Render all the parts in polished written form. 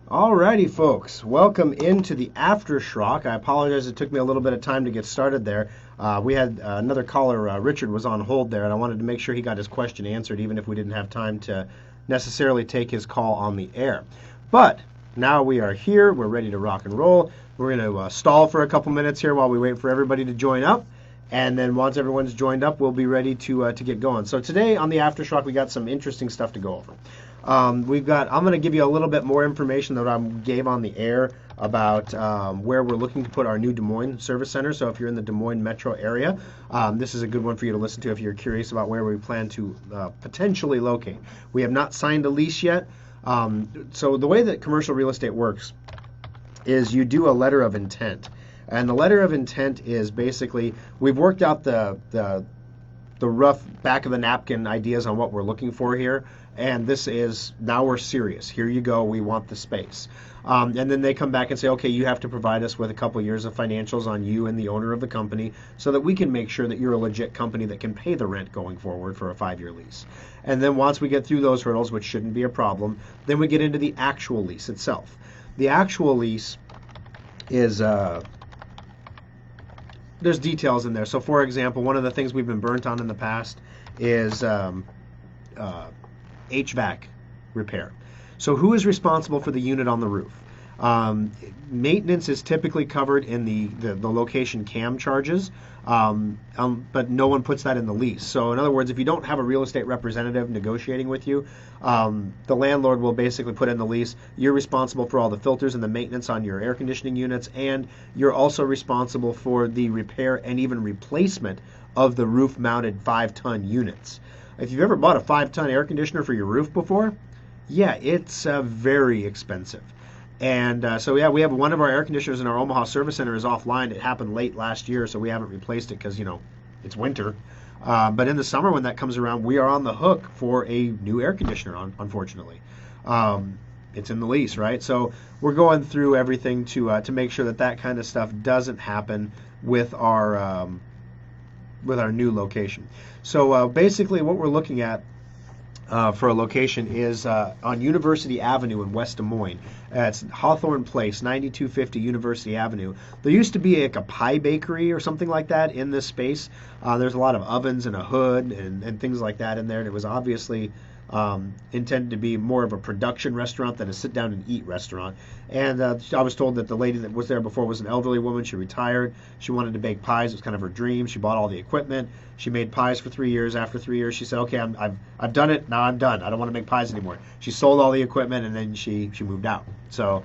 Alrighty, folks. Welcome into the After Schrock. I apologize; it took me a little bit of time to get started there. We had another caller, Richard, was on hold there, and I wanted to make sure he got his question answered, even if we didn't have time to necessarily take his call on the air. But now we are here. We're ready to rock and roll. We're going to stall for a couple minutes here while we wait for everybody to join up. And then once everyone's joined up, we'll be ready to get going. So today on the AfterSchrock, we got some interesting stuff to go over. I'm going to give you a little bit more information that I gave on the air about where we're looking to put our new Des Moines service center. So if you're in the Des Moines metro area, this is a good one for you to listen to if you're curious about where we plan to potentially locate. We have not signed a lease yet. So the way that commercial real estate works is you do a letter of intent. And the letter of intent is basically we've worked out the rough back of the napkin ideas on what we're looking for here. And this is, now we're serious. Here you go. We want the space. And then they come back and say, okay, you have to provide us with a couple years of financials on you and the owner of the company so that we can make sure that you're a legit company that can pay the rent going forward for a 5-year lease. And then once we get through those hurdles, which shouldn't be a problem, then we get into the actual lease itself. The actual lease is... there's details in there. So, for example, one of the things we've been burnt on in the past is HVAC repair. So who is responsible for the unit on the roof? Maintenance is typically covered in the location CAM charges, but no one puts that in the lease. So in other words, if you don't have a real estate representative negotiating with you, the landlord will basically put in the lease, you're responsible for all the filters and the maintenance on your air conditioning units, and you're also responsible for the repair and even replacement of the roof-mounted 5-ton units. If you've ever bought a 5-ton air conditioner for your roof before, yeah, it's very expensive. And so yeah, we have one of our air conditioners in our Omaha service center is offline. It happened late last year, so we haven't replaced it because, it's winter. But in the summer when that comes around, we are on the hook for a new air conditioner, unfortunately. It's in the lease, right? So we're going through everything to make sure that kind of stuff doesn't happen with our new location. So basically what we're looking at for a location is on University Avenue in West Des Moines. It's Hawthorne Place, 9250 University Avenue. There used to be like a pie bakery or something like that in this space. There's a lot of ovens and a hood and things like that in there, and it was obviously intended to be more of a production restaurant than a sit down and eat restaurant. And I was told that the lady that was there before was an elderly woman. She retired. She wanted to bake pies. It was kind of her dream. She bought all the equipment. She made pies for 3 years. After 3 years, she said, okay, I've done it. Now I'm done. I don't want to make pies anymore. She sold all the equipment and then she moved out. So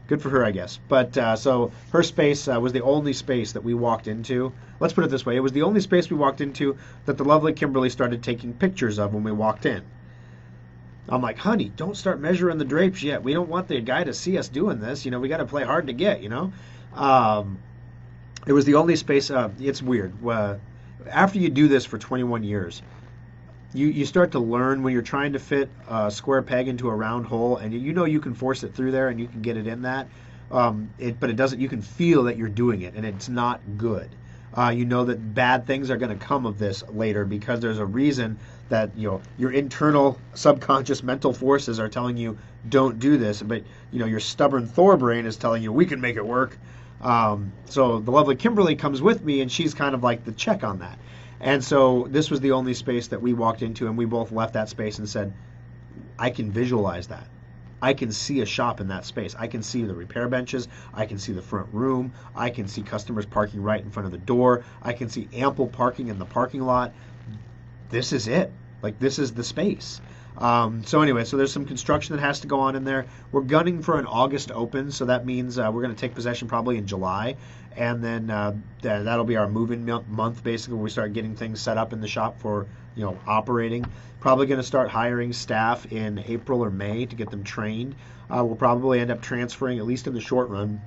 good for her, I guess. But so her space was the only space that we walked into. Let's put it this way. It was the only space we walked into that the lovely Kimberly started taking pictures of when we walked in. I'm like, honey, don't start measuring the drapes yet. We don't want the guy to see us doing this. We got to play hard to get, It was the only space. It's weird. After you do this for 21 years, you start to learn when you're trying to fit a square peg into a round hole, and you can force it through there and you can get it in that. But it doesn't. You can feel that you're doing it, and it's not good. You know that bad things are going to come of this later because there's a reason that your internal subconscious mental forces are telling you don't do this, but your stubborn Thor brain is telling you we can make it work. So the lovely Kimberly comes with me, and she's kind of like the check on that. And so this was the only space that we walked into, and we both left that space and said, I can visualize that. I can see a shop in that space. I can see the repair benches. I can see the front room. I can see customers parking right in front of the door. I can see ample parking in the parking lot. This is it. Like, this is the space. So anyway, so there's some construction that has to go on in there. We're gunning for an August open, so that means we're going to take possession probably in July, and then that'll be our move-in month, basically, where we start getting things set up in the shop for operating. Probably going to start hiring staff in April or May to get them trained. We'll probably end up transferring, at least in the short run,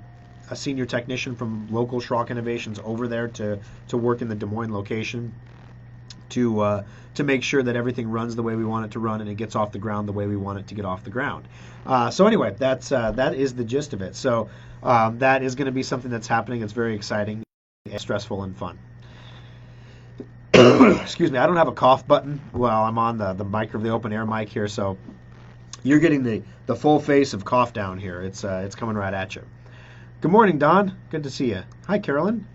a senior technician from local Schrock Innovations over there to work in the Des Moines location to make sure that everything runs the way we want it to run and it gets off the ground the way we want it to get off the ground. So anyway, that is the gist of it. So that is going to be something that's happening. It's very exciting, and stressful, and fun. Excuse me, I don't have a cough button while I'm on the mic of the open air mic here, so You're getting the full face of cough down here. It's coming right at you. Good morning, Don. Good to see you. Hi, Carolyn.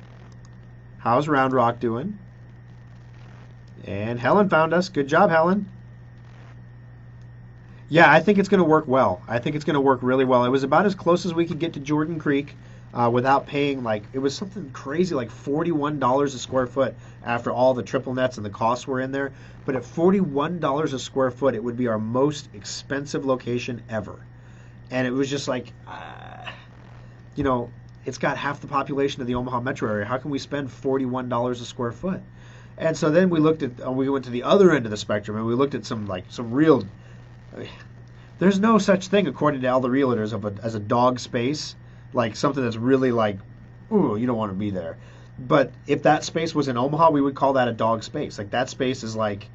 How's Round Rock doing? And Helen found us. Good job, Helen. Yeah, I think it's going to work well. I think it's going to work really well. It was about as close as we could get to Jordan Creek without paying, like, it was something crazy, like $41 a square foot after all the triple nets and the costs were in there. But at $41 a square foot, it would be our most expensive location ever. And it was just like, it's got half the population of the Omaha metro area. How can we spend $41 a square foot? And so then we went to the other end of the spectrum and we looked at some real. There's no such thing, according to all the realtors, as a dog space, like something that's really like, ooh, you don't want to be there. But if that space was in Omaha, we would call that a dog space. Like that space is like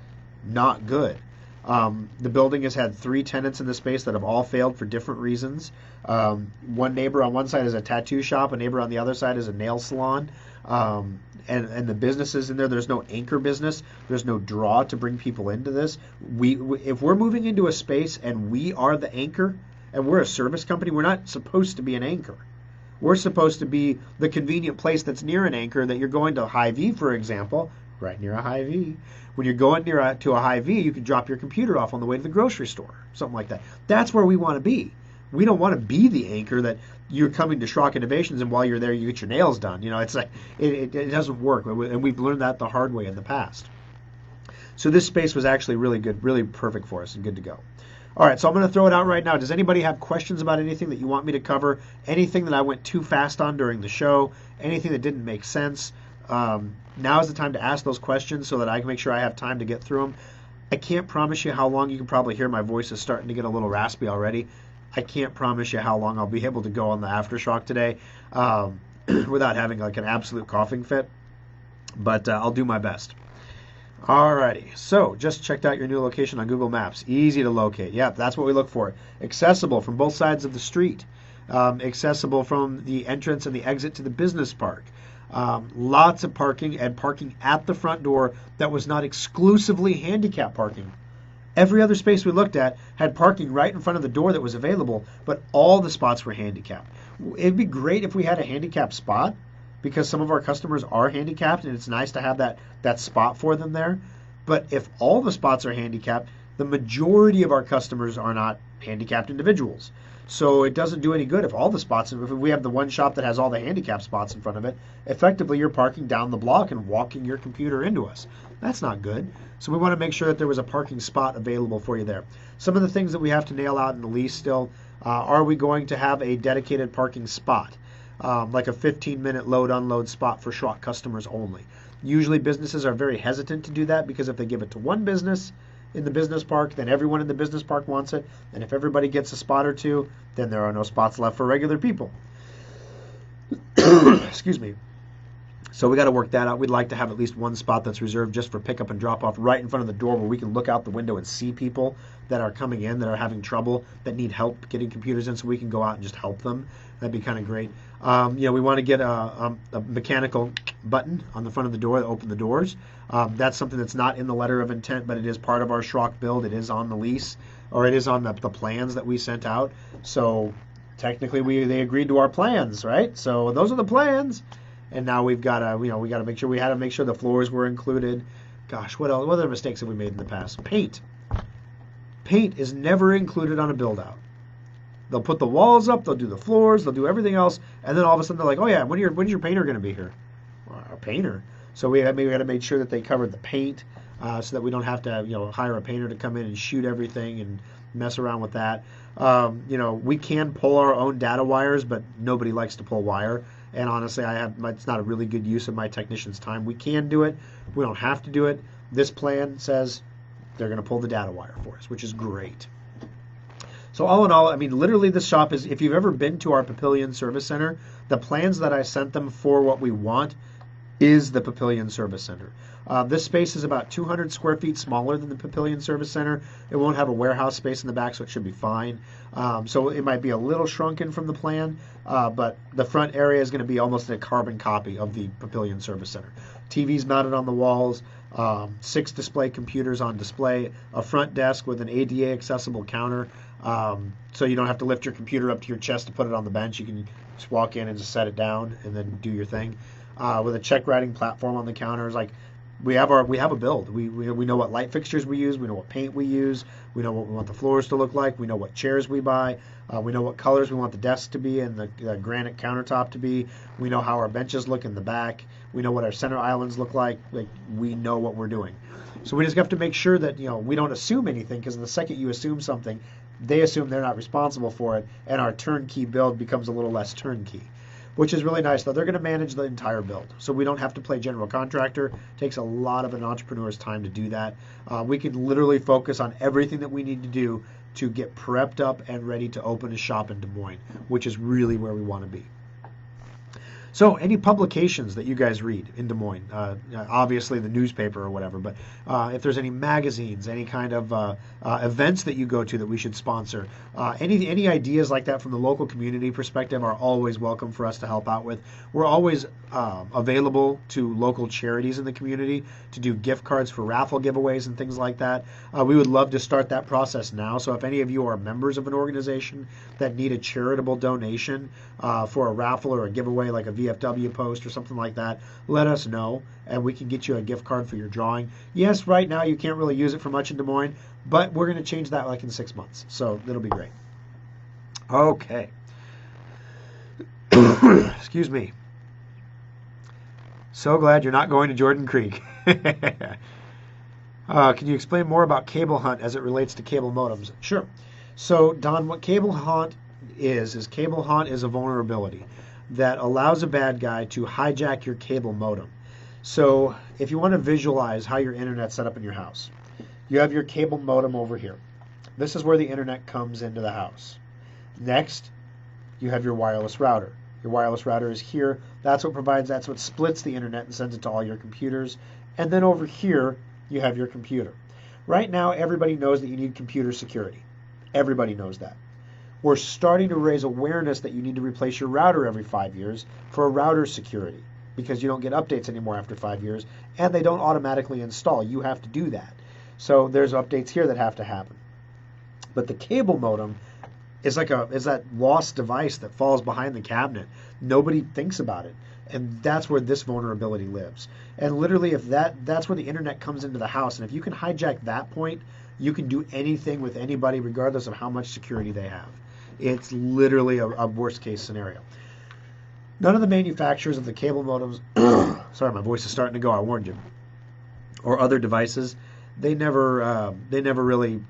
not good. The building has had 3 tenants in the space that have all failed for different reasons. One neighbor on one side is a tattoo shop, a neighbor on the other side is a nail salon. And the businesses in there, there's no anchor business. There's no draw to bring people into this. If we're moving into a space and we are the anchor and we're a service company, we're not supposed to be an anchor. We're supposed to be the convenient place that's near an anchor, that you're going to Hy-Vee, for example, right near a Hy-Vee. When you're going to a Hy-Vee, you can drop your computer off on the way to the grocery store, something like that. That's where we want to be. We don't want to be the anchor that you're coming to Schrock Innovations and while you're there you get your nails done. It's like it doesn't work, and we've learned that the hard way in the past. So this space was actually really good, really perfect for us and good to go. All right, so I'm going to throw it out right now. Does anybody have questions about anything that you want me to cover? Anything that I went too fast on during the show? Anything that didn't make sense? Now is the time to ask those questions so that I can make sure I have time to get through them. I can't promise you how long. You can probably hear my voice is starting to get a little raspy already. I can't promise you how long I'll be able to go on the After Schrock today without having like an absolute coughing fit, but I'll do my best. Alrighty, so just checked out your new location on Google Maps. Easy to locate. Yeah, that's what we look for. Accessible from both sides of the street. Accessible from the entrance and the exit to the business park. Lots of parking, and parking at the front door that was not exclusively handicap parking. Every other space we looked at had parking right in front of the door that was available, but all the spots were handicapped. It'd be great if we had a handicapped spot, because some of our customers are handicapped and it's nice to have that spot for them there. But if all the spots are handicapped, the majority of our customers are not handicapped individuals. So it doesn't do any good if all the spots, if we have the one shop that has all the handicap spots in front of it, effectively you're parking down the block and walking your computer into us. That's not good. So we want to make sure that there was a parking spot available for you there. Some of the things that we have to nail out in the lease still, are we going to have a dedicated parking spot? Like a 15-minute load-unload spot for Schrock customers only. Usually businesses are very hesitant to do that because if they give it to one business in the business park, then everyone in the business park wants it. And if everybody gets a spot or two, then there are no spots left for regular people. Excuse me. So we got to work that out. We'd like to have at least one spot that's reserved just for pickup and drop off right in front of the door where we can look out the window and see people that are coming in, that are having trouble, that need help getting computers in, so we can go out and just help them. That'd be kind of great. We want to get a mechanical button on the front of the door to open the doors. That's something that's not in the letter of intent, but it is part of our Schrock build. It is on the lease, or it is on the plans that we sent out. So technically they agreed to our plans, right? So those are the plans. And now we've got to, we got to make sure, we had to make sure the floors were included. Gosh, what else? What other mistakes have we made in the past? Paint. Paint is never included on a build out. They'll put the walls up, they'll do the floors, they'll do everything else, and then all of a sudden they're like, oh yeah, when's your painter going to be here? Well, our painter. So we had to make sure that they covered the paint, so that we don't have to, hire a painter to come in and shoot everything and mess around with that. We can pull our own data wires, but nobody likes to pull wire. And honestly, it's not a really good use of my technician's time. We can do it. We don't have to do it. This plan says they're going to pull the data wire for us, which is great. So all in all, I mean, literally this shop is, if you've ever been to our Papillion Service Center, the plans that I sent them for what we want is the Papillion Service Center. This space is about 200 square feet smaller than the Papillion Service Center. It won't have a warehouse space in the back, so it should be fine. So it might be a little shrunken from the plan, but the front area is going to be almost a carbon copy of the Papillion Service Center. TVs mounted on the walls, 6 display computers on display, a front desk with an ADA accessible counter, So you don't have to lift your computer up to your chest to put it on the bench. You can just walk in and just set it down and then do your thing. With a check writing platform on the counters, like we have a build. We know what light fixtures we use. We know what paint we use. We know what we want the floors to look like. We know what chairs we buy. We know what colors we want the desks to be and the granite countertop to be. We know how our benches look in the back. We know what our center islands look like. Like we know what we're doing. So we just have to make sure that we don't assume anything, because the second you assume something, they assume they're not responsible for it, and our turnkey build becomes a little less turnkey, which is really nice. Though they're going to manage the entire build, so we don't have to play general contractor. It takes a lot of an entrepreneur's time to do that. We can literally focus on everything that we need to do to get prepped up and ready to open a shop in Des Moines, which is really where we want to be. So any publications that you guys read in Des Moines, obviously the newspaper or whatever, but if there's any magazines, any kind of events that you go to that we should sponsor, any ideas like that from the local community perspective are always welcome for us to help out with. We're always available to local charities in the community to do gift cards for raffle giveaways and things like that. We would love to start that process now. So if any of you are members of an organization that need a charitable donation for a raffle or a giveaway, like a VFW post or something like that, let us know and we can get you a gift card for your drawing. Yes, right now you can't really use it for much in Des Moines, but we're going to change that like in 6 months. So it'll be great. Okay. Excuse me. So glad you're not going to Jordan Creek. Can you explain more about cable hunt as it relates to cable modems? Sure. So, Don, what cable hunt is cable hunt is a vulnerability that allows a bad guy to hijack your cable modem. So, if you want to visualize how your internet's set up in your house, you have your cable modem over here. This is where the internet comes into the house. Next, you have your wireless router. Your wireless router is here. That's what splits the internet and sends it to all your computers. And then over here, you have your computer. Right now, everybody knows that you need computer security. Everybody knows that. We're starting to raise awareness that you need to replace your router every 5 years for router security, because you don't get updates anymore after 5 years, and they don't automatically install. You have to do that. So there's updates here that have to happen. But the cable modem is that lost device that falls behind the cabinet. Nobody thinks about it. And that's where this vulnerability lives. And literally, if that's where the internet comes into the house, and if you can hijack that point, you can do anything with anybody regardless of how much security they have. It's literally a worst case scenario. None of the manufacturers of the cable modems, sorry, my voice is starting to go, I warned you, or other devices, they never really,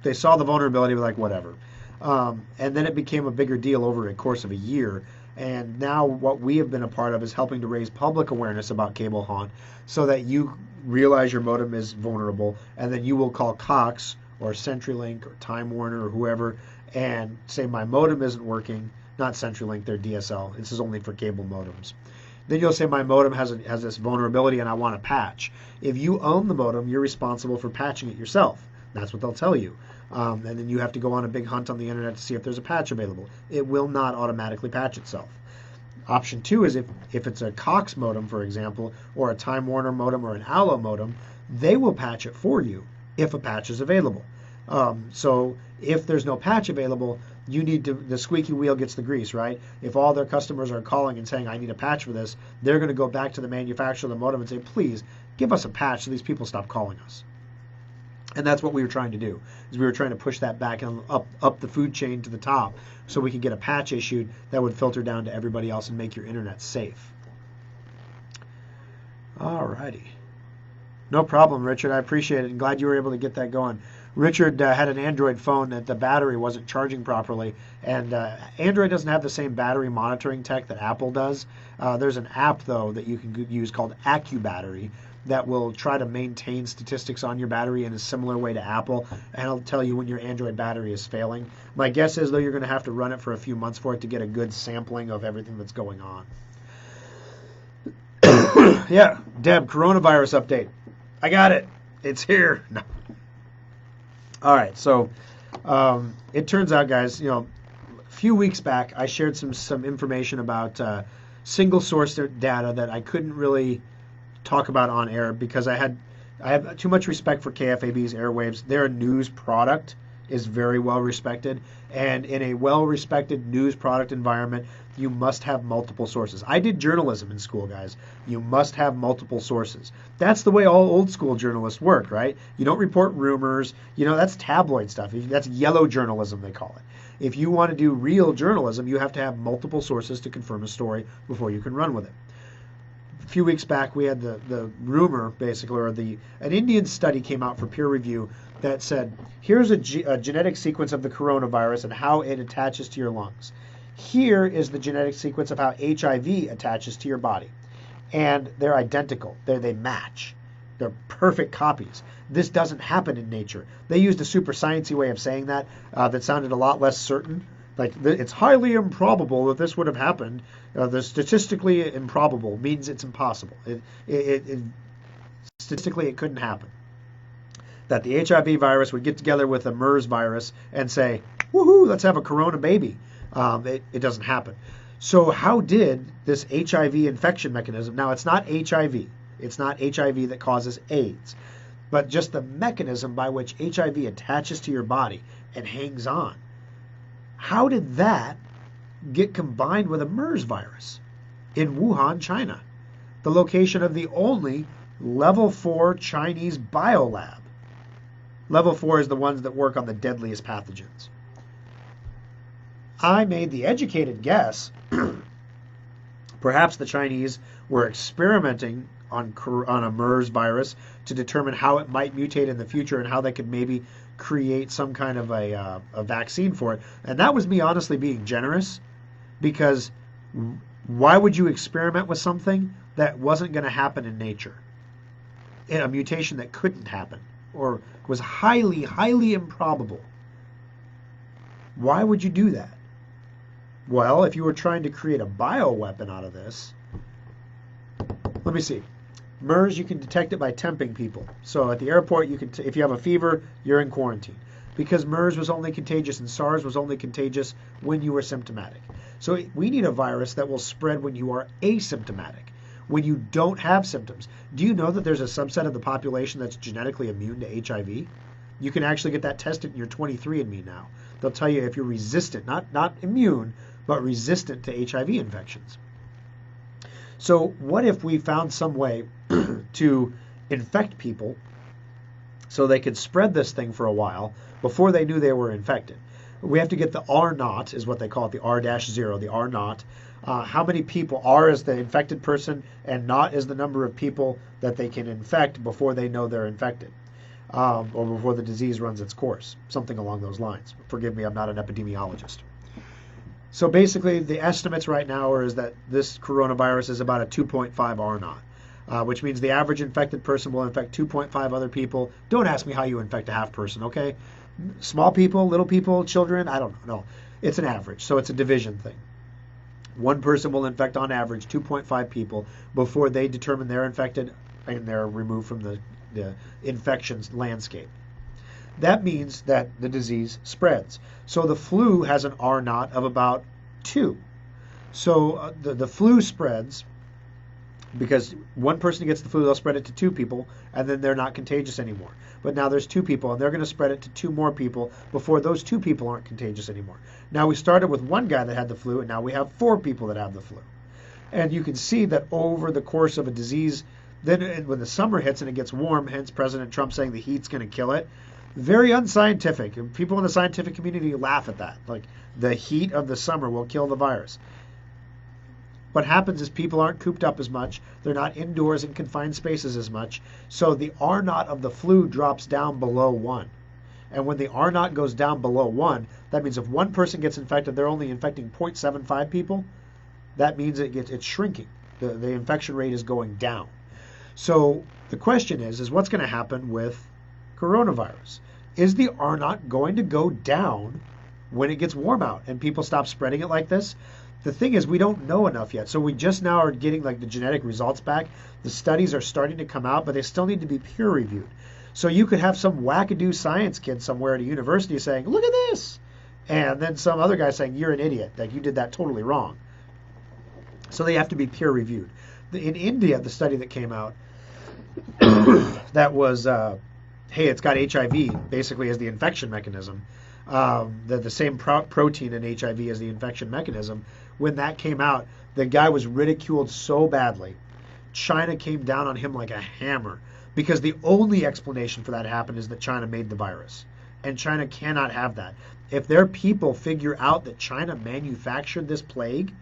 they saw the vulnerability, were like, whatever. And then it became a bigger deal over a course of a year. And now what we have been a part of is helping to raise public awareness about cable hunt so that you realize your modem is vulnerable, and then you will call Cox or CenturyLink or Time Warner or whoever and say, my modem isn't working. Not CenturyLink, they're DSL. This is only for cable modems. Then you'll say, my modem has this vulnerability and I want a patch. If you own the modem, you're responsible for patching it yourself. That's what they'll tell you. And then you have to go on a big hunt on the internet to see if there's a patch available. It will not automatically patch itself. Option 2 is if it's a Cox modem, for example, or a Time Warner modem or an Allo modem, they will patch it for you if a patch is available. So if there's no patch available, you need to, the squeaky wheel gets the grease, right? If all their customers are calling and saying, I need a patch for this, they're going to go back to the manufacturer of the modem and say, please give us a patch so these people stop calling us. And that's what we were trying to do, is we were trying to push that back and up the food chain to the top so we could get a patch issued that would filter down to everybody else and make your internet safe. Alrighty. No problem, Richard. I appreciate it and glad you were able to get that going. Richard had an Android phone that the battery wasn't charging properly, and Android doesn't have the same battery monitoring tech that Apple does. There's an app, though, that you can use called AccuBattery that will try to maintain statistics on your battery in a similar way to Apple, and it'll tell you when your Android battery is failing. My guess is, though, you're going to have to run it for a few months for it to get a good sampling of everything that's going on. Yeah, Deb, coronavirus update. I got it. It's here. No. All right, so it turns out, guys, a few weeks back I shared some information about single source data that I couldn't really talk about on air because I have too much respect for KFAB's airwaves. They're a news product, is very well respected. And in a well-respected news product environment, you must have multiple sources. I did journalism in school, guys. You must have multiple sources. That's the way all old school journalists work, right? You don't report rumors. That's tabloid stuff. That's yellow journalism, they call it. If you want to do real journalism, you have to have multiple sources to confirm a story before you can run with it. A few weeks back, we had the rumor, basically, or an Indian study came out for peer review that said, here's a genetic sequence of the coronavirus and how it attaches to your lungs. Here is the genetic sequence of how HIV attaches to your body. And they're identical. They match. They're perfect copies. This doesn't happen in nature. They used a super sciencey way of saying that that sounded a lot less certain. Like, it's highly improbable that this would have happened. The statistically improbable means it's impossible. Statistically, it couldn't happen. That the HIV virus would get together with the MERS virus and say, woohoo, let's have a corona baby. It doesn't happen. So how did this HIV infection mechanism, now it's not HIV. It's not HIV that causes AIDS. But just the mechanism by which HIV attaches to your body and hangs on. How did that get combined with a MERS virus in Wuhan, China, the location of the only level 4 Chinese biolab? Level 4 is the ones that work on the deadliest pathogens. I made the educated guess, perhaps the Chinese were experimenting on a MERS virus to determine how it might mutate in the future and how they could maybe create some kind of a vaccine for it. And that was me honestly being generous, because why would you experiment with something that wasn't going to happen in nature? In a mutation that couldn't happen or was highly, highly improbable. Why would you do that? Well, if you were trying to create a bioweapon out of this, let me see. MERS, you can detect it by temping people. So at the airport, you can if you have a fever, you're in quarantine. Because MERS was only contagious and SARS was only contagious when you were symptomatic. So we need a virus that will spread when you are asymptomatic, when you don't have symptoms. Do you know that there's a subset of the population that's genetically immune to HIV? You can actually get that tested in your 23andMe now. They'll tell you if you're resistant, not immune, but resistant to HIV infections. So what if we found some way to infect people so they could spread this thing for a while before they knew they were infected? We have to get the R0, is what they call it, the R-0, the R0. How many people, R is the infected person and naught is the number of people that they can infect before they know they're infected, or before the disease runs its course, something along those lines. Forgive me, I'm not an epidemiologist. So basically, the estimates right now is that this coronavirus is about a 2.5 R0, which means the average infected person will infect 2.5 other people. Don't ask me how you infect a half person, okay? Small people, little people, children, I don't know. No, it's an average, so it's a division thing. One person will infect on average 2.5 people before they determine they're infected and they're removed from the infections landscape. That means that the disease spreads. So the flu has an R0 of about 2. So the flu spreads because one person gets the flu, they'll spread it to 2 people, and then they're not contagious anymore. But now there's 2 people, and they're going to spread it to 2 more people before those 2 people aren't contagious anymore. Now we started with 1 guy that had the flu, and now we have 4 people that have the flu. And you can see that over the course of a disease, then when the summer hits and it gets warm, hence President Trump saying the heat's going to kill it, very unscientific. And people in the scientific community laugh at that. Like, the heat of the summer will kill the virus. What happens is people aren't cooped up as much. They're not indoors in confined spaces as much. So the R0 of the flu drops down below 1. And when the R0 goes down below 1, that means if one person gets infected, they're only infecting 0.75 people. That means it's shrinking. The infection rate is going down. So the question is what's going to happen with coronavirus? Is the R0 going to go down when it gets warm out and people stop spreading it like this? The thing is, we don't know enough yet. So we just now are getting like the genetic results back. The studies are starting to come out, but they still need to be peer reviewed. So you could have some wackadoo science kid somewhere at a university saying, look at this. And then some other guy saying, you're an idiot, like you did that totally wrong. So they have to be peer reviewed. In India, the study that came out that was hey, it's got HIV basically as the infection mechanism. The same protein in HIV as the infection mechanism. When that came out, the guy was ridiculed so badly. China came down on him like a hammer because the only explanation for that happened is that China made the virus. And China cannot have that. If their people figure out that China manufactured this plague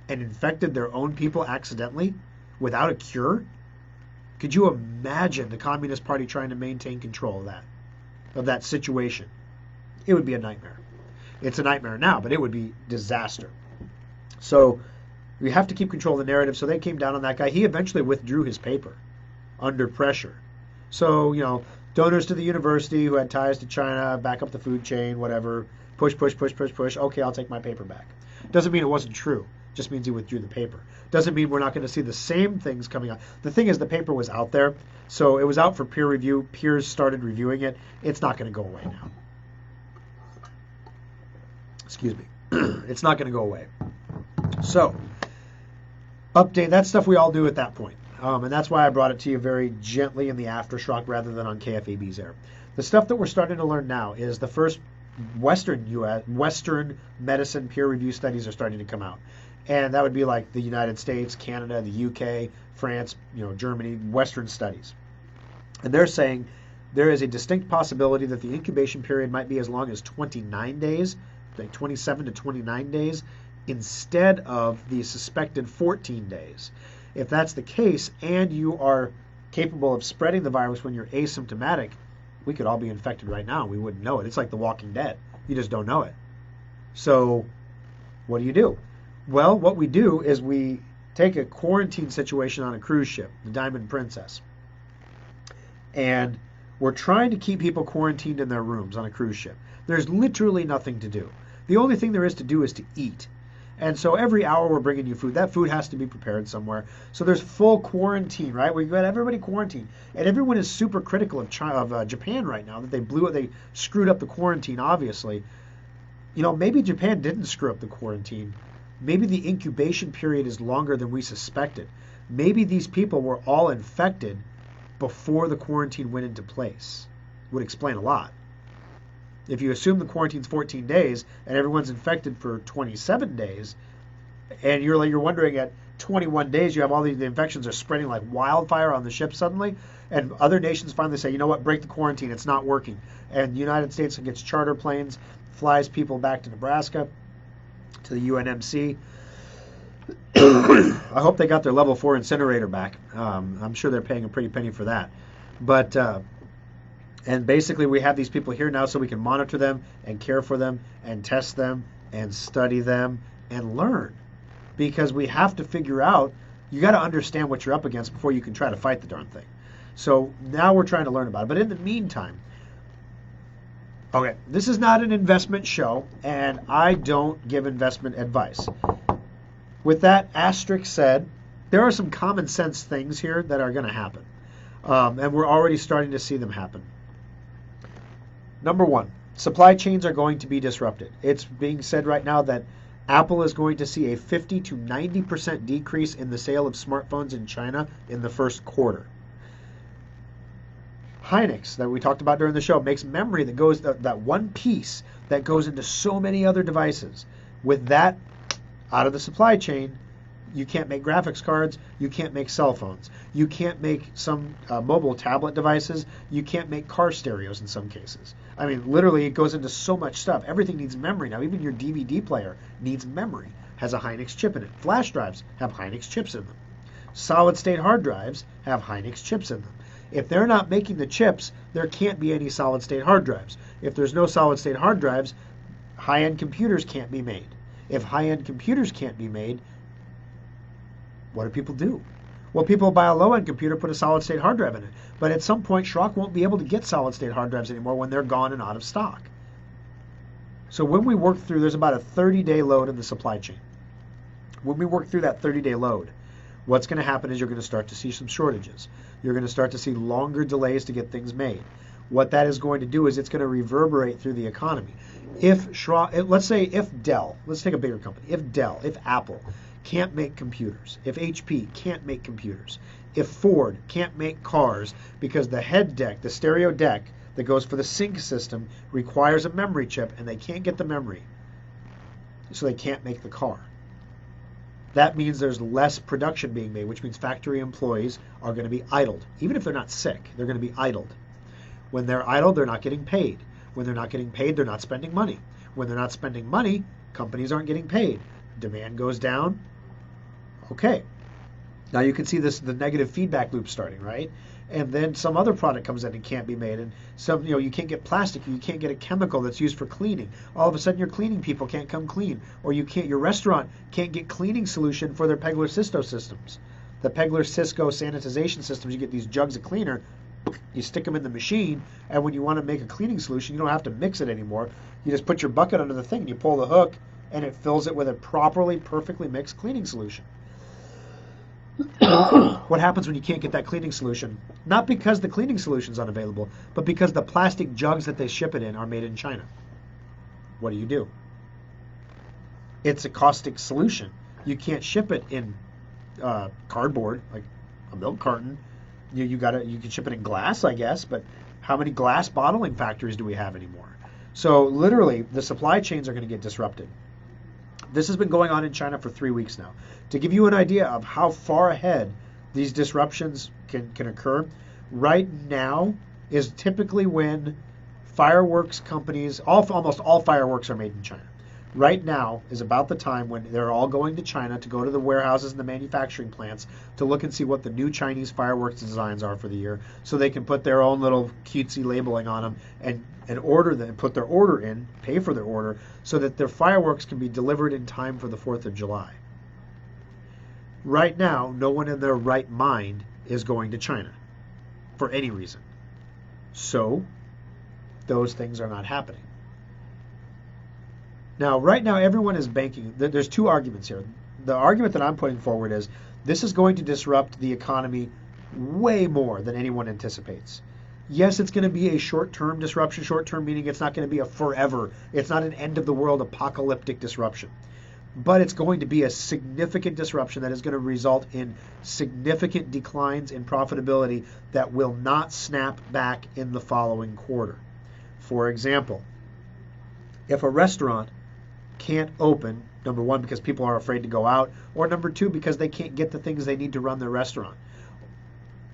and infected their own people accidentally without a cure, could you imagine the Communist Party trying to maintain control of that situation? It would be a nightmare. It's a nightmare now, but it would be disaster. So we have to keep control of the narrative. So they came down on that guy. He eventually withdrew his paper under pressure. So, donors to the university who had ties to China, back up the food chain, whatever, push. Okay, I'll take my paper back. Doesn't mean it wasn't true. Just means he withdrew the paper. Doesn't mean we're not going to see the same things coming out. The thing is, the paper was out there, so it was out for peer review. Peers started reviewing it. It's not going to go away now. Excuse me. It's not going to go away. So, update. That's stuff we all do at that point. And that's why I brought it to you very gently in the After Schrock rather than on KFAB's air. The stuff that we're starting to learn now is the first Western medicine peer review studies are starting to come out. And that would be like the United States, Canada, the UK, France, Germany, Western studies. And they're saying there is a distinct possibility that the incubation period might be as long as 29 days, like 27 to 29 days, instead of the suspected 14 days. If that's the case, and you are capable of spreading the virus when you're asymptomatic, we could all be infected right now and we wouldn't know it. It's like The Walking Dead. You just don't know it. So what do? Well, what we do is we take a quarantine situation on a cruise ship, the Diamond Princess, and we're trying to keep people quarantined in their rooms on a cruise ship. There's literally nothing to do. The only thing there is to do is to eat. And so every hour we're bringing you food. That food has to be prepared somewhere. So there's full quarantine, right? We've got everybody quarantined. And everyone is super critical of Japan right now, that they screwed up the quarantine, obviously. Maybe Japan didn't screw up the quarantine. Maybe the incubation period is longer than we suspected. Maybe these people were all infected before the quarantine went into place. Would explain a lot. If you assume the quarantine's 14 days and everyone's infected for 27 days, and you're wondering at 21 days you have all the infections are spreading like wildfire on the ship suddenly, and other nations finally say, you know what, break the quarantine, it's not working. And the United States gets charter planes, flies people back to Nebraska, to the UNMC. I hope they got their level 4 incinerator back. I'm sure they're paying a pretty penny for that. But and basically we have these people here now so we can monitor them and care for them and test them and study them and learn. Because we have to figure out, you got to understand what you're up against before you can try to fight the darn thing. So now we're trying to learn about it. But in the meantime, okay, this is not an investment show, and I don't give investment advice. With that asterisk said, there are some common sense things here that are going to happen. And we're already starting to see them happen. Number one, supply chains are going to be disrupted. It's being said right now that Apple is going to see a 50 to 90% decrease in the sale of smartphones in China in the first quarter. Hynix, that we talked about during the show, makes memory that goes, that one piece that goes into so many other devices. With that out of the supply chain, you can't make graphics cards, you can't make cell phones, you can't make some mobile tablet devices, you can't make car stereos in some cases. I mean, literally, it goes into so much stuff. Everything needs memory now. Even your DVD player needs memory, has a Hynix chip in it. Flash drives have Hynix chips in them. Solid-state hard drives have Hynix chips in them. If they're not making the chips, there can't be any solid-state hard drives. If there's no solid-state hard drives, high-end computers can't be made. If high-end computers can't be made, what do people do? Well, people buy a low-end computer, put a solid-state hard drive in it. But at some point, Schrock won't be able to get solid-state hard drives anymore when they're gone and out of stock. So when we work through, there's about a 30-day load in the supply chain. When we work through that 30-day load, what's going to happen is you're going to start to see some shortages. You're going to start to see longer delays to get things made. What that is going to do is it's going to reverberate through the economy. If Schrock, let's say if Dell, let's take a bigger company, if Dell, if Apple can't make computers, if HP can't make computers, if Ford can't make cars because the head deck, the stereo deck that goes for the sync system requires a memory chip, and they can't get the memory, so they can't make the car. That means there's less production being made, which means factory employees are going to be idled. Even if they're not sick, they're going to be idled. When they're idled, they're not getting paid. When they're not getting paid, they're not spending money. When they're not spending money, companies aren't getting paid. Demand goes down. Okay. Now you can see the negative feedback loop starting, right? And then some other product comes in and can't be made, and some, you can't get plastic, you can't get a chemical that's used for cleaning. All of a sudden your cleaning people can't come clean, or your restaurant can't get cleaning solution for their Pegler-Cisco systems. The Pegler-Cisco sanitization systems, you get these jugs of cleaner, you stick them in the machine, and when you want to make a cleaning solution, you don't have to mix it anymore. You just put your bucket under the thing, and you pull the hook, and it fills it with a perfectly mixed cleaning solution. What happens when you can't get that cleaning solution? Not because the cleaning solution is unavailable, but because the plastic jugs that they ship it in are made in China. What do? It's a caustic solution. You can't ship it in cardboard, like a milk carton. You can ship it in glass, I guess, but how many glass bottling factories do we have anymore? So literally, the supply chains are going to get disrupted. This has been going on in China for 3 weeks now. To give you an idea of how far ahead these disruptions can occur, right now is typically when fireworks companies, almost all fireworks are made in China. Right now is about the time when they're all going to China to go to the warehouses and the manufacturing plants to look and see what the new Chinese fireworks designs are for the year, so they can put their own little cutesy labeling on them and order them, put their order in, pay for their order, so that their fireworks can be delivered in time for the 4th of July. Right now, no one in their right mind is going to China for any reason. So, those things are not happening. Now, right now, everyone is banking. There's two arguments here. The argument that I'm putting forward is this is going to disrupt the economy way more than anyone anticipates. Yes, it's going to be a short-term disruption. Short-term meaning it's not going to be a forever. It's not an end-of-the-world apocalyptic disruption. But it's going to be a significant disruption that is going to result in significant declines in profitability that will not snap back in the following quarter. For example, if a restaurant can't open, number one, because people are afraid to go out, or number two, because they can't get the things they need to run their restaurant.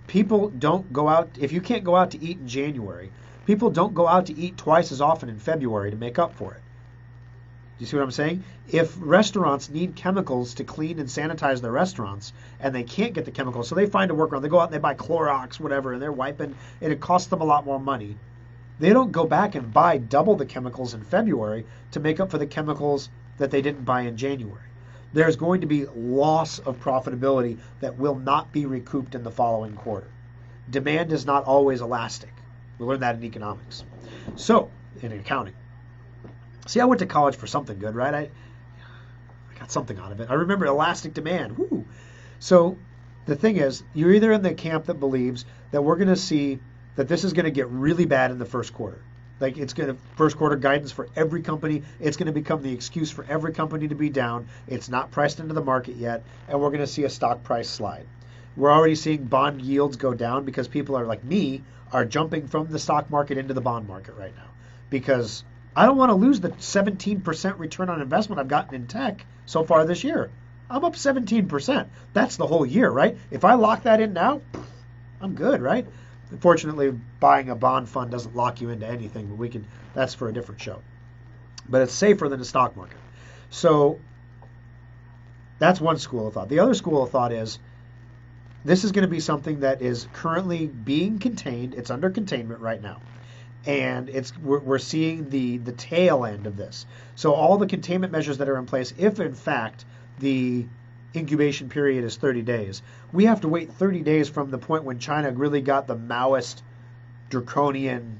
People don't go out, if you can't go out to eat in January, people don't go out to eat twice as often in February to make up for it. Do you see what I'm saying? If restaurants need chemicals to clean and sanitize their restaurants, and they can't get the chemicals, so they find a workaround, they go out and they buy Clorox, whatever, and they're wiping, and it costs them a lot more money. They don't go back and buy double the chemicals in February to make up for the chemicals that they didn't buy in January. There's going to be loss of profitability that will not be recouped in the following quarter. Demand is not always elastic. We learned that in economics. So, in accounting. See, I went to college for something good, right? I got something out of it. I remember elastic demand. Woo! So, the thing is, you're either in the camp that believes that we're going to see that this is going to get really bad in the first quarter. Like, it's going to, first quarter guidance for every company, it's going to become the excuse for every company to be down. It's not priced into the market yet, and we're going to see a stock price slide. We're already seeing bond yields go down because people are like me, are jumping from the stock market into the bond market right now. Because I don't want to lose the 17% return on investment I've gotten in tech so far this year. I'm up 17%. That's the whole year, right? If I lock that in now, I'm good, right? Fortunately, buying a bond fund doesn't lock you into anything, but that's for a different show. But it's safer than the stock market. So that's one school of thought. The other school of thought is this is going to be something that is currently being contained. It's under containment right now. And we're seeing the tail end of this. So all the containment measures that are in place, if in fact the incubation period is 30 days, we have to wait 30 days from the point when China really got the Maoist, draconian,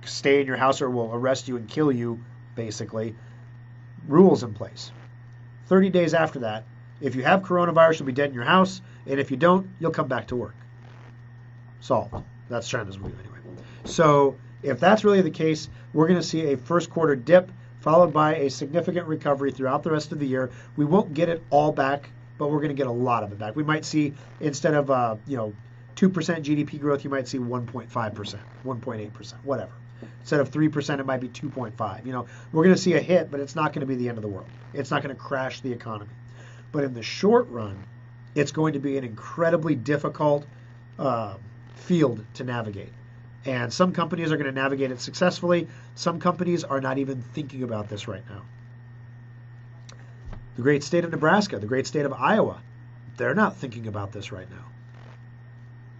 stay in your house or we'll arrest you and kill you, basically, rules in place. 30 days after that, if you have coronavirus, you'll be dead in your house, and if you don't, you'll come back to work. Solved. That's China's view anyway. So if that's really the case, we're going to see a first quarter dip followed by a significant recovery throughout the rest of the year. We won't get it all back, but we're going to get a lot of it back. We might see, instead of 2% GDP growth, you might see 1.5%, 1.8%, whatever. Instead of 3%, it might be 2.5. We're going to see a hit, but it's not going to be the end of the world. It's not going to crash the economy. But in the short run, it's going to be an incredibly difficult field to navigate. And some companies are going to navigate it successfully. Some companies are not even thinking about this right now. The great state of Nebraska, the great state of Iowa, they're not thinking about this right now.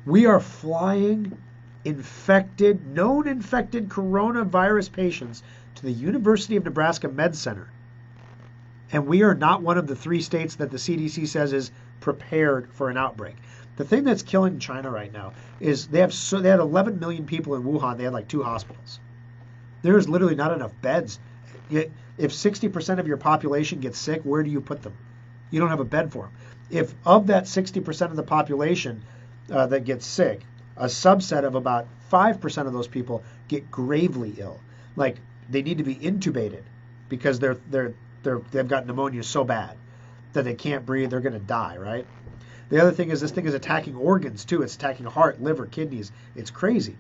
We are flying known infected coronavirus patients to the University of Nebraska Med Center. And we are not one of the 3 states that the CDC says is prepared for an outbreak. The thing that's killing China right now is they had 11 million people in Wuhan. They had like 2 hospitals. There's literally not enough beds. If 60% of your population gets sick, where do you put them? You don't have a bed for them. If of that 60% of the population that gets sick, a subset of about 5% of those people get gravely ill. Like they need to be intubated because they've got pneumonia so bad that they can't breathe, they're going to die, right? The other thing is this thing is attacking organs too. It's attacking heart, liver, kidneys. It's crazy.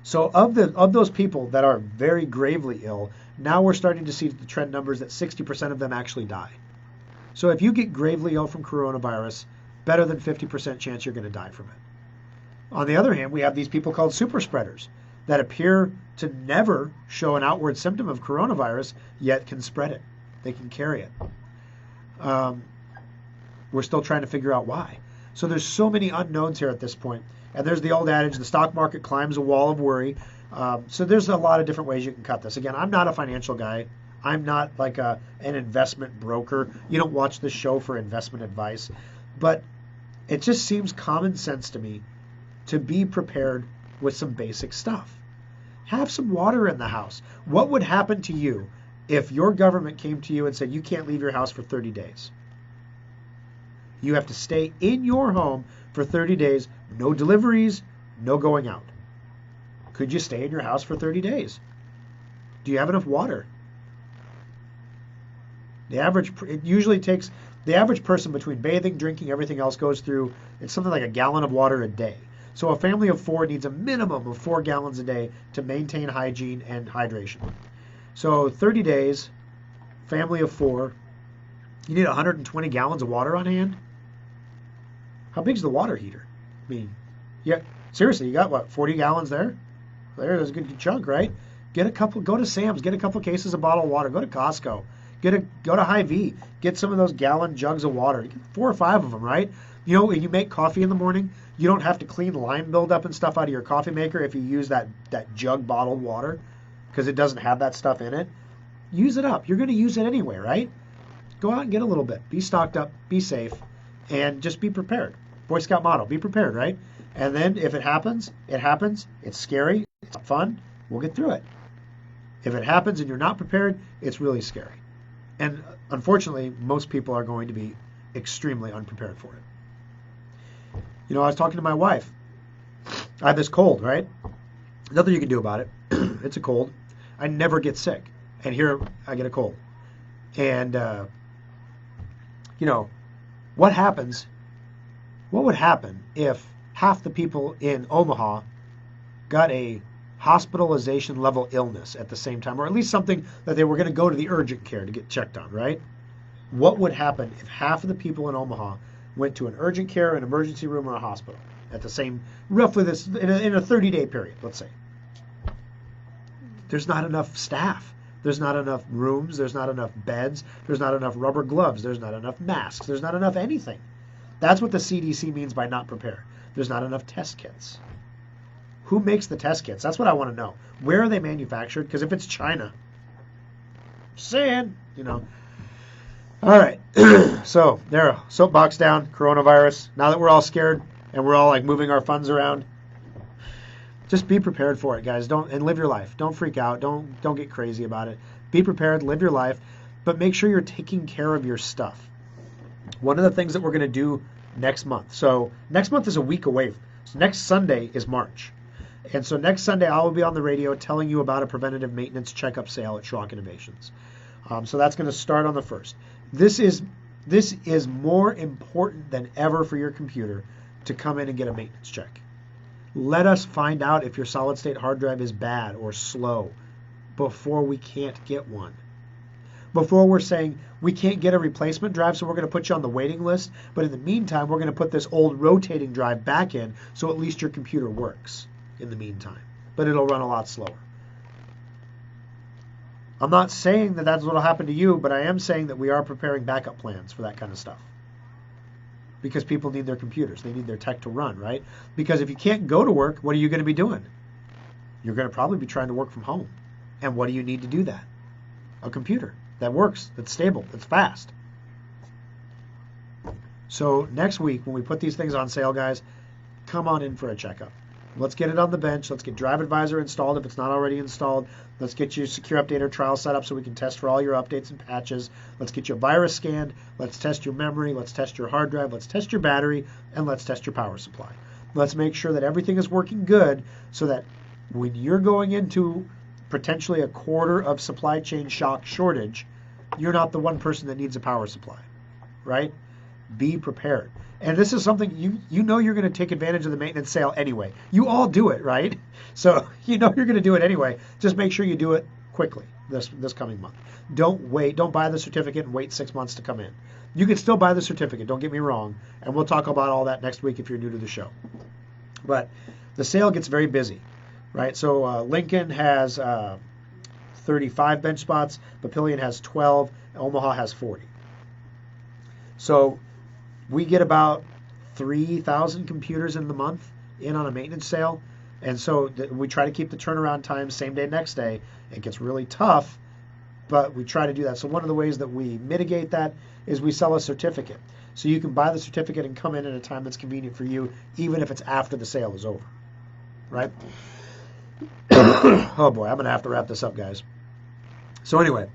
So of those people that are very gravely ill, now we're starting to see the trend numbers that 60% of them actually die. So if you get gravely ill from coronavirus, better than 50% chance you're going to die from it. On the other hand, we have these people called super spreaders that appear to never show an outward symptom of coronavirus, yet can spread it. They can carry it. We're still trying to figure out why. So there's so many unknowns here at this point. And there's the old adage, the stock market climbs a wall of worry. So there's a lot of different ways you can cut this. Again, I'm not a financial guy. I'm not like an investment broker. You don't watch this show for investment advice. But it just seems common sense to me to be prepared with some basic stuff. Have some water in the house. What would happen to you if your government came to you and said you can't leave your house for 30 days? You have to stay in your home for 30 days, no deliveries, no going out. Could you stay in your house for 30 days? Do you have enough water? It usually takes, the average person between bathing, drinking, everything else goes through, it's something like a gallon of water a day. So a family of 4 needs a minimum of 4 gallons a day to maintain hygiene and hydration. So 30 days, family of 4, you need 120 gallons of water on hand? How big's the water heater? I mean, yeah, seriously, you got what, 40 gallons there? There's a good chunk, right? Go to Sam's, get a couple cases of bottled water, go to Costco, go to Hy-Vee, get some of those gallon jugs of water, get 4 or 5 of them, right? When you make coffee in the morning, you don't have to clean lime buildup and stuff out of your coffee maker if you use that jug bottled water because it doesn't have that stuff in it. Use it up. You're going to use it anyway, right? Go out and get a little bit. Be stocked up, be safe, and just be prepared. Boy Scout motto, be prepared, right? And then if it happens, it happens. It's scary. It's not fun. We'll get through it. If it happens and you're not prepared, it's really scary. And unfortunately, most people are going to be extremely unprepared for it. I was talking to my wife. I have this cold, right? Nothing you can do about it. It's a cold. I never get sick. And here I get a cold. And, what happens? What would happen if half the people in Omaha got a hospitalization level illness at the same time, or at least something that they were going to go to the urgent care to get checked on, right? What would happen if half of the people in Omaha went to an urgent care, an emergency room, or a hospital at the same, roughly this, in a 30-day period, let's say? There's not enough staff. There's not enough rooms. There's not enough beds. There's not enough rubber gloves. There's not enough masks. There's not enough anything. That's what the CDC means by not prepared. There's not enough test kits. Who makes the test kits? That's what I want to know. Where are they manufactured? Because if it's China, saying, All right. So there, soapbox down, coronavirus. Now that we're all scared and we're all like moving our funds around, just be prepared for it, guys. And live your life. Don't freak out. Don't get crazy about it. Be prepared, live your life, but make sure you're taking care of your stuff. One of the things that we're going to do next month. So next month is a week away. So next Sunday is March. And so next Sunday I will be on the radio telling you about a preventative maintenance checkup sale at Schrock Innovations. So that's going to start on the 1st. This is more important than ever for your computer to come in and get a maintenance check. Let us find out if your solid state hard drive is bad or slow before we can't get one. Before we're saying we can't get a replacement drive, so we're going to put you on the waiting list, but in the meantime, we're going to put this old rotating drive back in so at least your computer works in the meantime, but it'll run a lot slower. I'm not saying that that's what will happen to you, but I am saying that we are preparing backup plans for that kind of stuff. Because people need their computers. They need their tech to run, right? Because if you can't go to work, what are you going to be doing? You're going to probably be trying to work from home. And what do you need to do that? A computer that works, that's stable, that's fast. So next week, when we put these things on sale, guys, come on in for a checkup. Let's get it on the bench. Let's get Drive Advisor installed if it's not already installed. Let's get your Secure Updater trial set up so we can test for all your updates and patches. Let's get your virus scanned. Let's test your memory. Let's test your hard drive. Let's test your battery. And let's test your power supply. Let's make sure that everything is working good so that when you're going into potentially a quarter of supply chain shock shortage, you're not the one person that needs a power supply, right? Be prepared. And this is something you know you're going to take advantage of the maintenance sale anyway. You all do it, right? So you know you're going to do it anyway. Just make sure you do it quickly this coming month. Don't wait. Don't buy the certificate and wait 6 months to come in. You can still buy the certificate, don't get me wrong. And we'll talk about all that next week if you're new to the show. But the sale gets very busy, right? So Lincoln has 35 bench spots. Papillion has 12. Omaha has 40. So we get about 3,000 computers in the month in on a maintenance sale. And so we try to keep the turnaround time same day, next day. It gets really tough, but we try to do that. So one of the ways that we mitigate that is we sell a certificate. So you can buy the certificate and come in at a time that's convenient for you, even if it's after the sale is over, right? Oh boy, I'm going to have to wrap this up, guys. So anyway,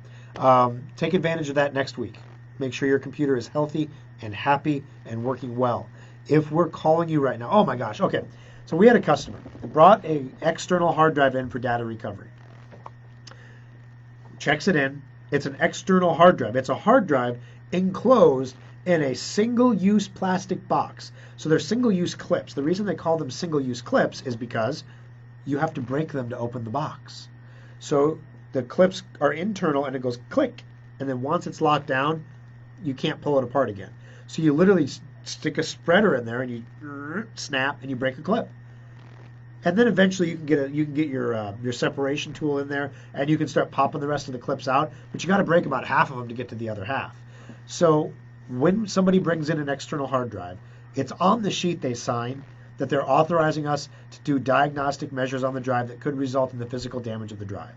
take advantage of that next week. Make sure your computer is healthy and happy and working well. If we're calling you right now, oh my gosh, okay. So we had a customer that brought an external hard drive in for data recovery. Checks it in. It's an external hard drive. It's a hard drive enclosed in a single-use plastic box. So they're single-use clips. The reason they call them single-use clips is because you have to break them to open the box. So the clips are internal and it goes click. And then once it's locked down, you can't pull it apart again. So you literally stick a spreader in there and you snap and you break a clip. And then eventually you can get your separation tool in there and you can start popping the rest of the clips out. But you got to break about half of them to get to the other half. So when somebody brings in an external hard drive, it's on the sheet they sign that they're authorizing us to do diagnostic measures on the drive that could result in the physical damage of the drive.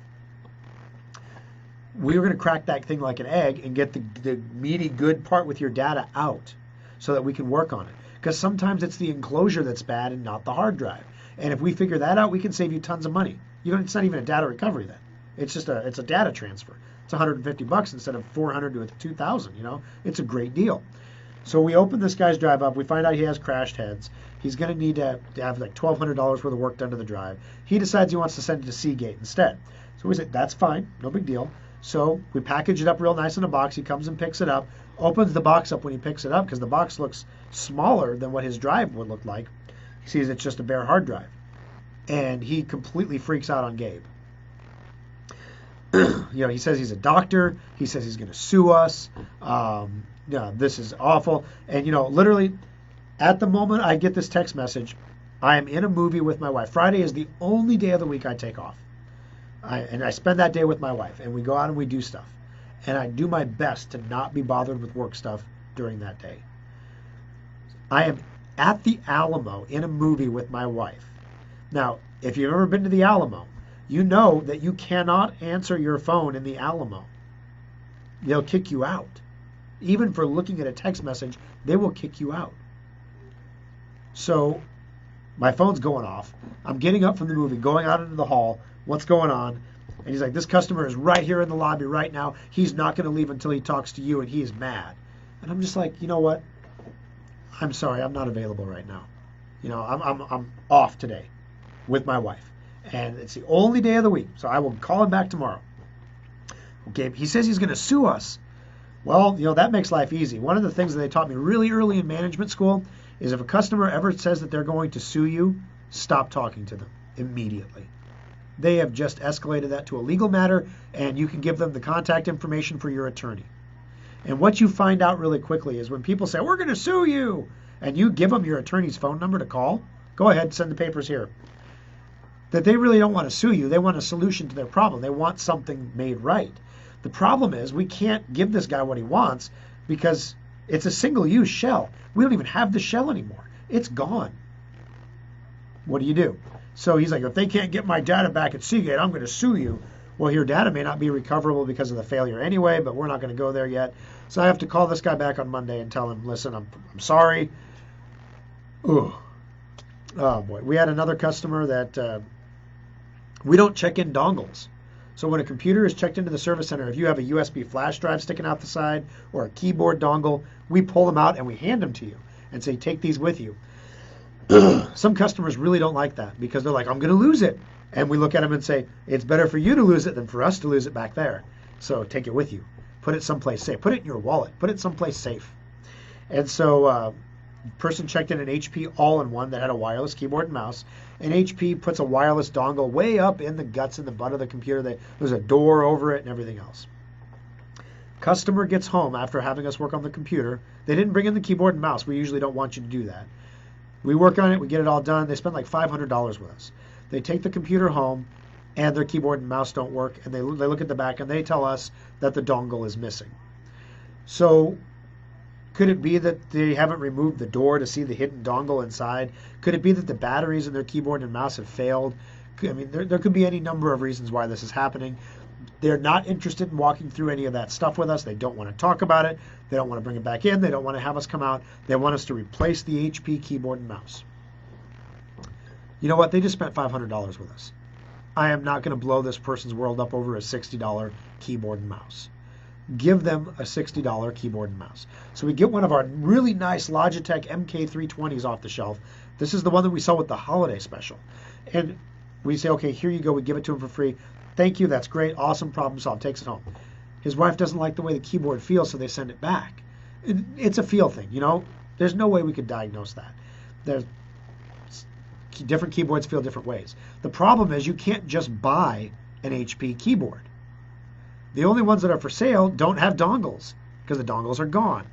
We're going to crack that thing like an egg and get the meaty good part with your data out so that we can work on it. Because sometimes it's the enclosure that's bad and not the hard drive. And if we figure that out, we can save you tons of money. It's not even a data recovery then. It's just it's a data transfer. It's $150 instead of $400 to $2,000. It's a great deal. So we open this guy's drive up. We find out he has crashed heads. He's going to need to have like $1,200 worth of work done to the drive. He decides he wants to send it to Seagate instead. So we said, that's fine. No big deal. So we package it up real nice in a box. He comes and picks it up, opens the box up when he picks it up because the box looks smaller than what his drive would look like. He sees it's just a bare hard drive. And he completely freaks out on Gabe. He says he's a doctor. He says he's going to sue us. This is awful. And, literally at the moment I get this text message, I am in a movie with my wife. Friday is the only day of the week I take off. I spend that day with my wife, and we go out and we do stuff. And I do my best to not be bothered with work stuff during that day. I am at the Alamo in a movie with my wife. Now, if you've ever been to the Alamo, you know that you cannot answer your phone in the Alamo. They'll kick you out. Even for looking at a text message, they will kick you out. So my phone's going off. I'm getting up from the movie, going out into the hall. What's going on? And he's like, this customer is right here in the lobby right now. He's not going to leave until he talks to you, and he is mad. And I'm just like, you know what? I'm sorry, I'm not available right now. I'm off today with my wife. And it's the only day of the week, so I will call him back tomorrow. Okay, he says he's going to sue us. Well, that makes life easy. One of the things that they taught me really early in management school is if a customer ever says that they're going to sue you, stop talking to them immediately. They have just escalated that to a legal matter, and you can give them the contact information for your attorney. And what you find out really quickly is when people say, we're going to sue you, and you give them your attorney's phone number to call, go ahead, send the papers here. That they really don't want to sue you. They want a solution to their problem. They want something made right. The problem is we can't give this guy what he wants because it's a single-use shell. We don't even have the shell anymore. It's gone. What do you do? So he's like, if they can't get my data back at Seagate, I'm going to sue you. Well, your data may not be recoverable because of the failure anyway, but we're not going to go there yet. So I have to call this guy back on Monday and tell him, listen, I'm sorry. Ooh. Oh, boy. We had another customer that we don't check in dongles. So when a computer is checked into the service center, if you have a USB flash drive sticking out the side or a keyboard dongle, we pull them out and we hand them to you and say, take these with you. Some customers really don't like that because they're like, I'm going to lose it. And we look at them and say, it's better for you to lose it than for us to lose it back there. So take it with you. Put it someplace safe. Put it in your wallet. Put it someplace safe. And so person checked in an HP all-in-one that had a wireless keyboard and mouse. And HP puts a wireless dongle way up in the guts and the butt of the computer. There's a door over it and everything else. Customer gets home after having us work on the computer. They didn't bring in the keyboard and mouse. We usually don't want you to do that. We work on it. We get it all done. They spend like $500 with us. They take the computer home, and their keyboard and mouse don't work. And they look at the back, and they tell us that the dongle is missing. So could it be that they haven't removed the door to see the hidden dongle inside? Could it be that the batteries in their keyboard and mouse have failed? I mean, there could be any number of reasons why this is happening. They're not interested in walking through any of that stuff with us. They don't want to talk about it. They don't want to bring it back in. They don't want to have us come out. They want us to replace the HP keyboard and mouse. You know what? They just spent $500 with us. I am not going to blow this person's world up over a $60 keyboard and mouse. Give them a $60 keyboard and mouse. So we get one of our really nice Logitech MK320s off the shelf. This is the one that we sell with the holiday special. And we say, okay, here you go. We give it to him for free. Thank you. That's great. Awesome. Problem solved. Takes it home. His wife doesn't like the way the keyboard feels, so they send it back. It's a feel thing, you know. There's no way we could diagnose that. There's different keyboards feel different ways. The problem is you can't just buy an HP keyboard. The only ones that are for sale don't have dongles because the dongles are gone.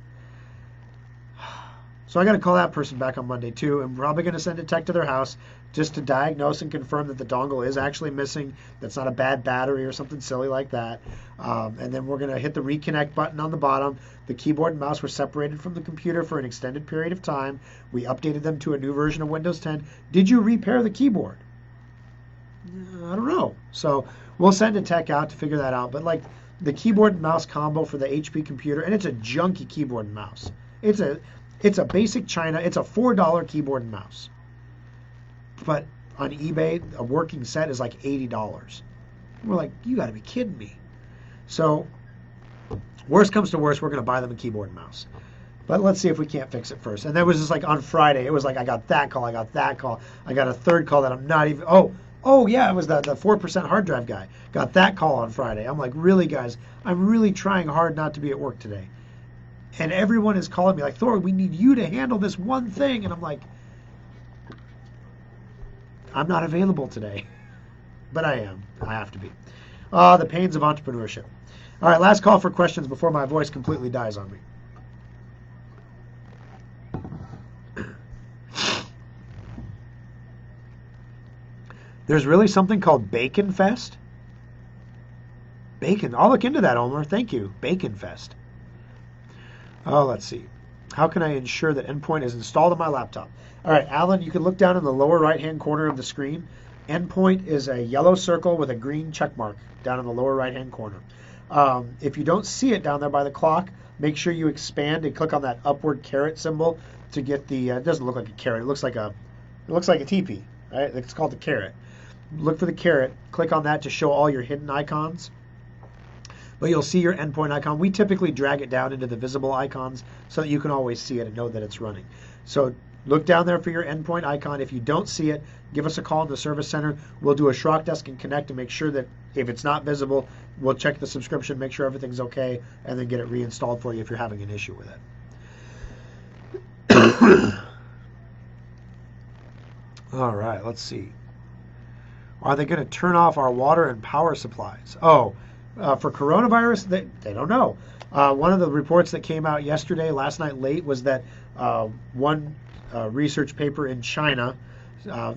So I got to call that person back on Monday too. I'm probably going to send a tech to their house just to diagnose and confirm that the dongle is actually missing. That's not a bad battery or something silly like that. And then we're going to hit the reconnect button on the bottom. The keyboard and mouse were separated from the computer for an extended period of time. We updated them to a new version of Windows 10. Did you repair the keyboard? I don't know. So we'll send a tech out to figure that out. But like the keyboard and mouse combo for the HP computer, and it's a junky keyboard and mouse. It's a basic China. It's a $4 keyboard and mouse. But on eBay, a working set is like $80. We're like, you got to be kidding me. So worst comes to worst, we're going to buy them a keyboard and mouse. But let's see if we can't fix it first. And then it was just like on Friday, it was like I got that call, I got that call. I got a third call that I'm not even, oh yeah, it was the 4% hard drive guy. Got that call on Friday. I'm like, really guys, I'm really trying hard not to be at work today. And everyone is calling me like, Thor, we need you to handle this one thing. And I'm like, I'm not available today. But I am. I have to be. The pains of entrepreneurship. All right, last call for questions before my voice completely dies on me. There's really something called Bacon Fest? Bacon. I'll look into that, Omer. Thank you. Bacon Fest. Oh, let's see. How can I ensure that Endpoint is installed on my laptop? All right, Alan, you can look down in the lower right-hand corner of the screen. Endpoint is a yellow circle with a green check mark down in the lower right-hand corner. If you don't see it down there by the clock, make sure you expand and click on that upward caret symbol to get the. It doesn't look like a carrot. It looks like a teepee. Right? It's called the caret. Look for the caret. Click on that to show all your hidden icons. But you'll see your endpoint icon. We typically drag it down into the visible icons so that you can always see it and know that it's running. So look down there for your endpoint icon. If you don't see it, give us a call in the service center. We'll do a Schrock desk and connect to make sure that if it's not visible, we'll check the subscription, make sure everything's okay, and then get it reinstalled for you if you're having an issue with it. All right, let's see. Are they going to turn off our water and power supplies? Oh, for coronavirus, they don't know. One of the reports that came out yesterday, last night late, was that one research paper in China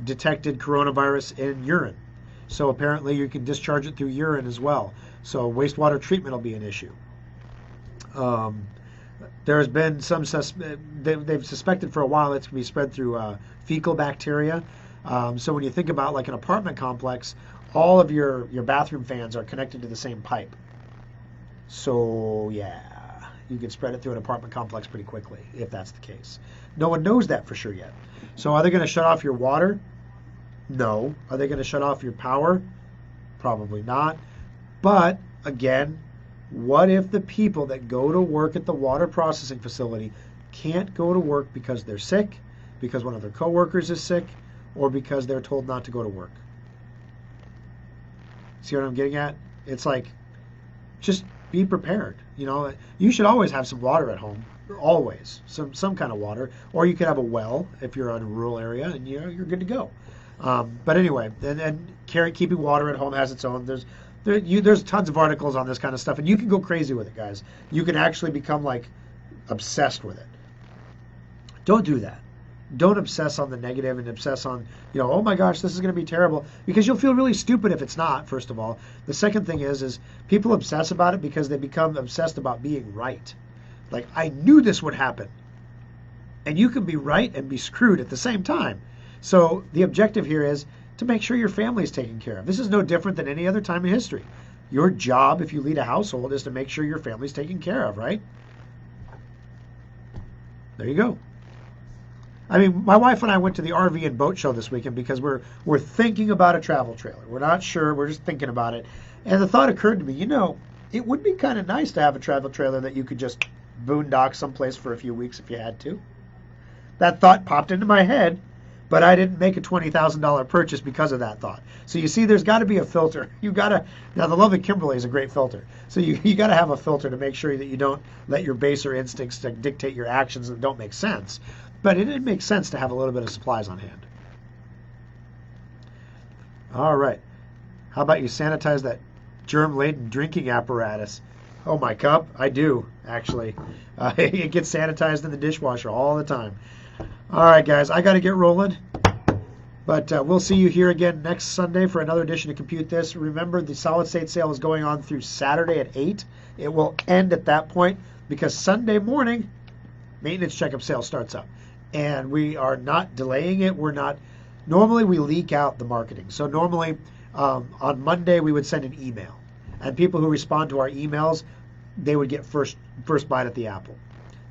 detected coronavirus in urine. So apparently you can discharge it through urine as well. So wastewater treatment will be an issue. There has been they've suspected for a while it's going to be spread through fecal bacteria. So when you think about like an apartment complex, all of your bathroom fans are connected to the same pipe. So yeah, you can spread it through an apartment complex pretty quickly if that's the case. No one knows that for sure yet. So are they going to shut off your water? No. Are they going to shut off your power? Probably not. But again, what if the people that go to work at the water processing facility can't go to work because they're sick, because one of their coworkers is sick, or because they're told not to go to work? See what I'm getting at? It's like, just be prepared. You know, you should always have some water at home, always, some kind of water, or you could have a well if you're in a rural area, and you're good to go. But anyway, and keeping water at home has its own. There's tons of articles on this kind of stuff, and you can go crazy with it, guys. You can actually become like obsessed with it. Don't do that. Don't obsess on the negative and obsess on, oh my gosh, this is going to be terrible, because you'll feel really stupid if it's not, first of all. The second thing is people obsess about it because they become obsessed about being right. Like, I knew this would happen. And you can be right and be screwed at the same time. So the objective here is to make sure your family is taken care of. This is no different than any other time in history. Your job, if you lead a household, is to make sure your family's taken care of, right? There you go. I mean, my wife and I went to the RV and boat show this weekend because we're thinking about a travel trailer. We're not sure. We're just thinking about it. And the thought occurred to me, it would be kind of nice to have a travel trailer that you could just boondock someplace for a few weeks if you had to. That thought popped into my head, but I didn't make a $20,000 purchase because of that thought. So you see, there's got to be a filter. Now the lovely Kimberly is a great filter. So you got to have a filter to make sure that you don't let your baser instincts dictate your actions that don't make sense. But it did make sense to have a little bit of supplies on hand. All right. How about you sanitize that germ-laden drinking apparatus? Oh, my cup? I do, actually. It gets sanitized in the dishwasher all the time. All right, guys, I got to get rolling. But we'll see you here again next Sunday for another edition of Compute This. Remember, the solid state sale is going on through Saturday at 8. It will end at that point because Sunday morning, maintenance checkup sale starts up. And we are not delaying it. Normally we leak out the marketing. So normally on Monday we would send an email. And people who respond to our emails, they would get first bite at the apple.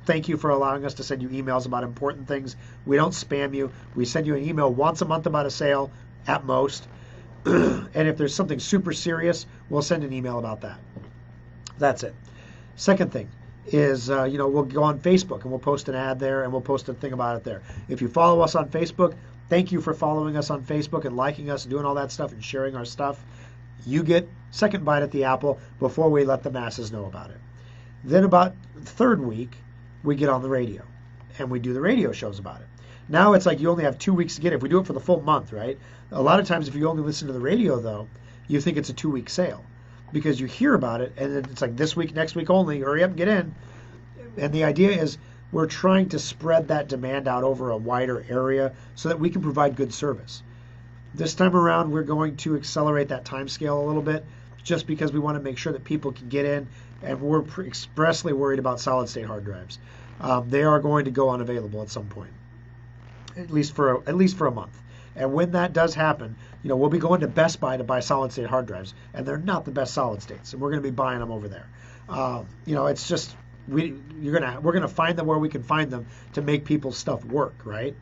Thank you for allowing us to send you emails about important things. We don't spam you. We send you an email once a month about a sale at most. And if there's something super serious, we'll send an email about that. That's it. Second thing is, we'll go on Facebook and we'll post an ad there and we'll post a thing about it there. If you follow us on Facebook, thank you for following us on Facebook and liking us and doing all that stuff and sharing our stuff. You get second bite at the apple before we let the masses know about it. Then about the third week, we get on the radio and we do the radio shows about it. Now it's like you only have 2 weeks to get it. If we do it for the full month, right? A lot of times if you only listen to the radio, though, you think it's a 2-week sale, because you hear about it and it's like this week, next week only, hurry up and get in. And the idea is we're trying to spread that demand out over a wider area so that we can provide good service. This time around, we're going to accelerate that time scale a little bit just because we want to make sure that people can get in, and we're expressly worried about solid state hard drives. They are going to go unavailable at some point, at least for a month. And when that does happen, we'll be going to Best Buy to buy solid state hard drives, and they're not the best solid states, and we're going to be buying them over there. It's just we're gonna find them where we can find them to make people's stuff work, right?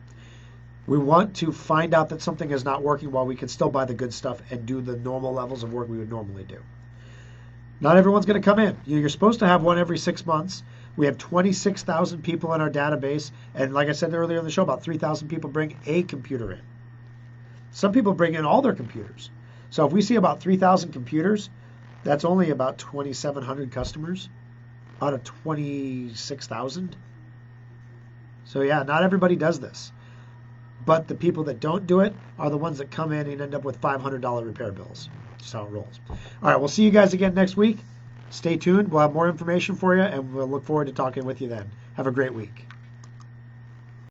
We want to find out that something is not working while we can still buy the good stuff and do the normal levels of work we would normally do. Not everyone's going to come in. You're supposed to have one every 6 months. We have 26,000 people in our database, and like I said earlier in the show, about 3,000 people bring a computer in. Some people bring in all their computers. So if we see about 3,000 computers, that's only about 2,700 customers out of 26,000. So yeah, not everybody does this. But the people that don't do it are the ones that come in and end up with $500 repair bills. That's how it rolls. All right, we'll see you guys again next week. Stay tuned. We'll have more information for you, and we'll look forward to talking with you then. Have a great week.